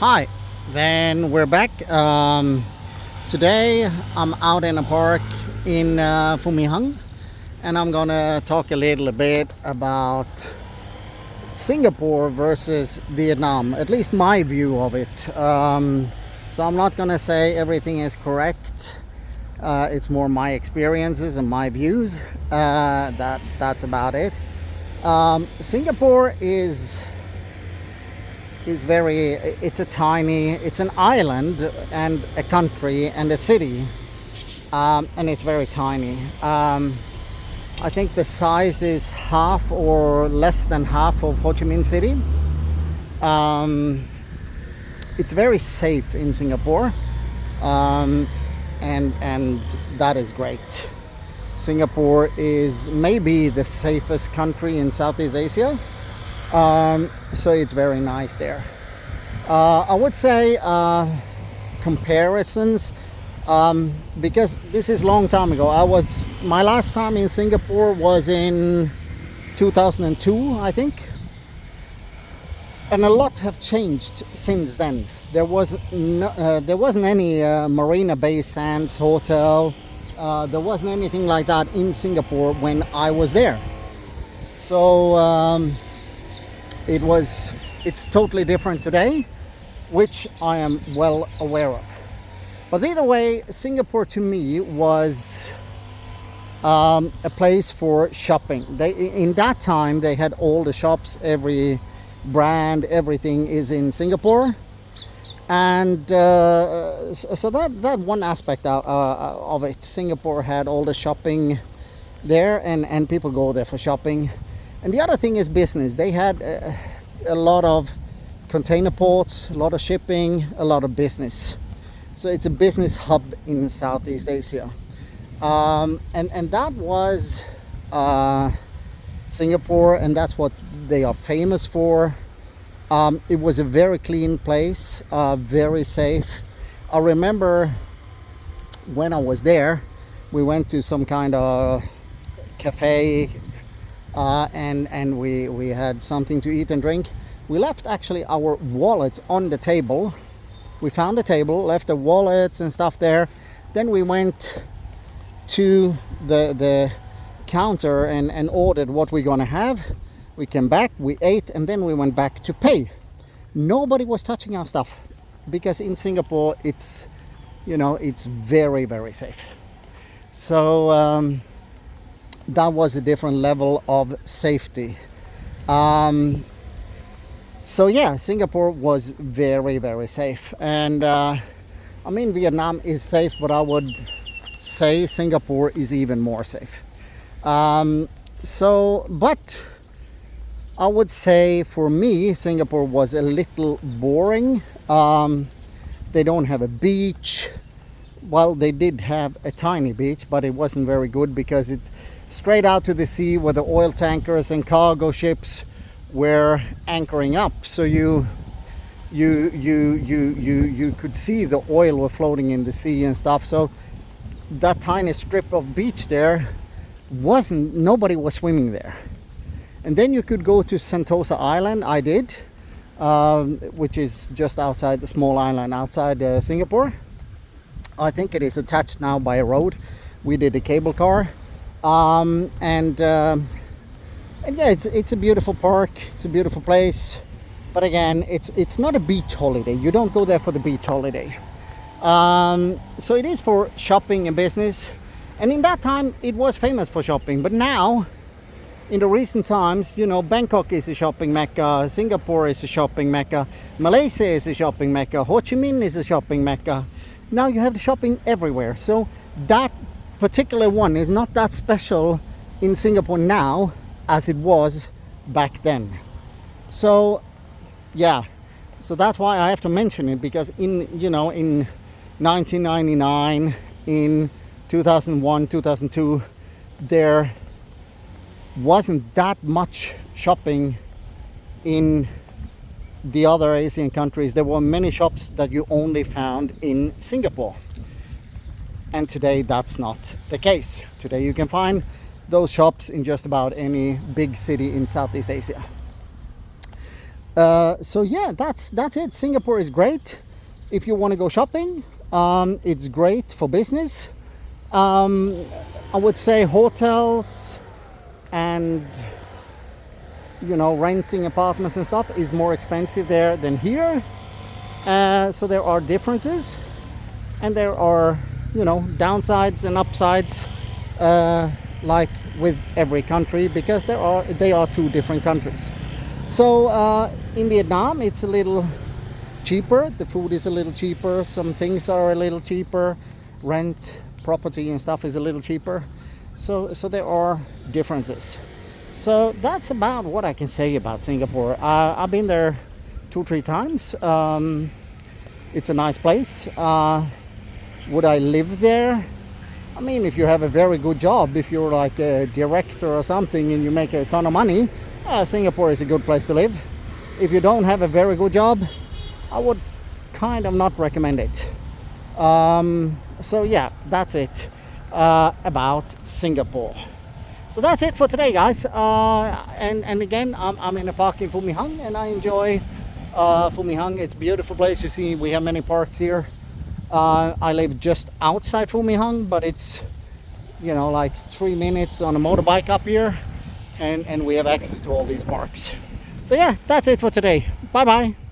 Hi, then we're back. Today I'm out in a park in Phu My Hang, and I'm gonna talk a little bit about Singapore versus Vietnam, at least my view of it. So I'm not gonna say everything is correct. It's more my experiences and my views. That's about it. Singapore is very, it's an island and a country and a city, and it's very tiny. I think the size is half or less than half of Ho Chi Minh City. It's very safe in Singapore, and that is great. Singapore is maybe the safest country in Southeast Asia. So it's very nice there. I would say comparisons, because this is long time ago. My last time in Singapore was in 2002, I think, and a lot have changed since then. There wasn't any Marina Bay Sands hotel. There wasn't anything like that in Singapore when I was there. So it's totally different today, which I am well aware of. But either way, Singapore to me was a place for shopping. In that time they had all the shops, every brand, everything is in Singapore, and so that one aspect of it. Singapore had all the shopping there, and people go there for shopping. And the other thing is business. They had a lot of container ports, a lot of shipping, a lot of business. So it's a business hub in Southeast Asia. And that was Singapore, and that's what they are famous for. It was a very clean place, very safe. I remember when I was there, we went to some kind of cafe, and we had something to eat and drink. We left actually our wallets on the table. We found a table, left the wallets and stuff there. Then we went to the counter and ordered what we're gonna have. We came back, we ate, and then we went back to pay. Nobody was touching our stuff, because in Singapore it's very, very safe. So that was a different level of safety. So yeah, Singapore was very, very safe. And Vietnam is safe, but I would say Singapore is even more safe. But I would say for me, Singapore was a little boring. They don't have a beach. Well, they did have a tiny beach, but it wasn't very good, because it's straight out to the sea where the oil tankers and cargo ships were anchoring up. So you could see the oil were floating in the sea and stuff. So that tiny strip of beach there nobody was swimming there. And then you could go to Sentosa Island. I did, which is just outside, the small island outside Singapore. I think it is attached now by a road. We did a cable car, and yeah, it's a beautiful park. It's a beautiful place. But again, it's not a beach holiday. You don't go there for the beach holiday. So it is for shopping and business. And in that time, it was famous for shopping. But now, in the recent times, Bangkok is a shopping mecca, Singapore is a shopping mecca, Malaysia is a shopping mecca, Ho Chi Minh is a shopping mecca. Now you have the shopping everywhere. So that particular one is not that special in Singapore now as it was back then. So yeah, so that's why I have to mention it, because in 1999, in 2001, 2002, there wasn't that much shopping in the other Asian countries. There were many shops that you only found in Singapore. And today that's not the case. Today you can find those shops in just about any big city in Southeast Asia. So yeah, that's it. Singapore is great if you want to go shopping. It's great for business. I would say hotels and renting apartments and stuff is more expensive there than here. So there are differences, and there are downsides and upsides, like with every country, because they are two different countries. So in Vietnam, it's a little cheaper. The food is a little cheaper. Some things are a little cheaper. Rent, property, and stuff is a little cheaper. So there are differences. So that's about what I can say about Singapore. I've been there 2-3 times. It's a nice place. Would I live there? I mean, if you have a very good job, if you're like a director or something and you make a ton of money, Singapore is a good place to live. If you don't have a very good job, I would kind of not recommend it. So yeah, that's it about Singapore. So that's it for today, guys. And again, I'm in a park in Phu My Hang, and I enjoy Phu My Hang. It's a beautiful place. You see, we have many parks here. I live just outside Phu My Hang, but it's like 3 minutes on a motorbike up here, and we have access to all these parks. So yeah, that's it for today. Bye bye.